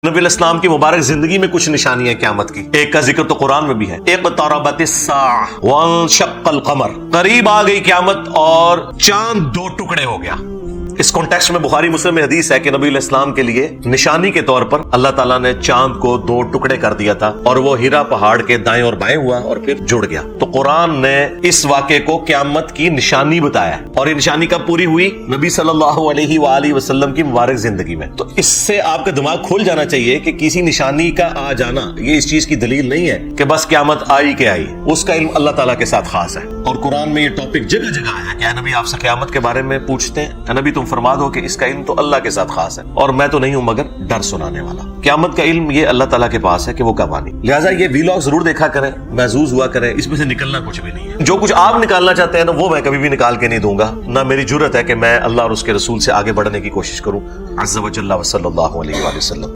नबी इस्लाम की मुबारक जिंदगी में कुछ निशानियां क़यामत की, एक का जिक्र तो कुरान में भी है। इक़्तरबतिस्साअह वंशक़्क़ल क़मर, करीब आ गई क़यामत और चांद दो टुकड़े हो गया। इस कॉन्टेक्स्ट में बुखारी मुस्लिम में हदीस है कि नबी इस्लाम के लिए निशानी के तौर पर अल्लाह ताला ने चांद को दो टुकड़े कर दिया था और वो हिरा पहाड़ के दाएं और बाएं हुआ और फिर जुड़ गया। तो कुरान ने इस वाक़े को क़यामत की निशानी बताया और ये निशानी कब पूरी हुई? नबी सल्लल्लाहु अलैहि वसल्लम की मुबारक जिंदगी में। तो इससे आपका दिमाग खुल जाना चाहिए कि किसी निशानी का आ जाना ये इस चीज की दलील नहीं है कि बस क़यामत आई के आई। उसका इल्म अल्लाह ताला के साथ खास है और कुरान में ये टॉपिक जगह जगह आया कि नबी आपसे क़यामत के बारे में पूछते हैं, नबी तुम फरमा दो कि इसका इल्म तो अल्लाह के साथ खास है और मैं तो नहीं हूं मगर डर सुनाने वाला। क़यामत का इल्म ये अल्लाह ताला के पास है कि वो कब आनी। लिहाजा ये वीलॉग जरूर देखा करें, महसूस हुआ करें, इसमें से निकलना कुछ भी नहीं है। जो कुछ आप निकालना चाहते हैं ना वो मैं कभी भी निकाल के नहीं दूंगा, ना मेरी जुर्रत है कि मैं अल्लाह और उसके रसूल से आगे बढ़ने की कोशिश करूं। अज़्ज़ा व जल्ला व सल्लल्लाहु अलैहि वसल्लम।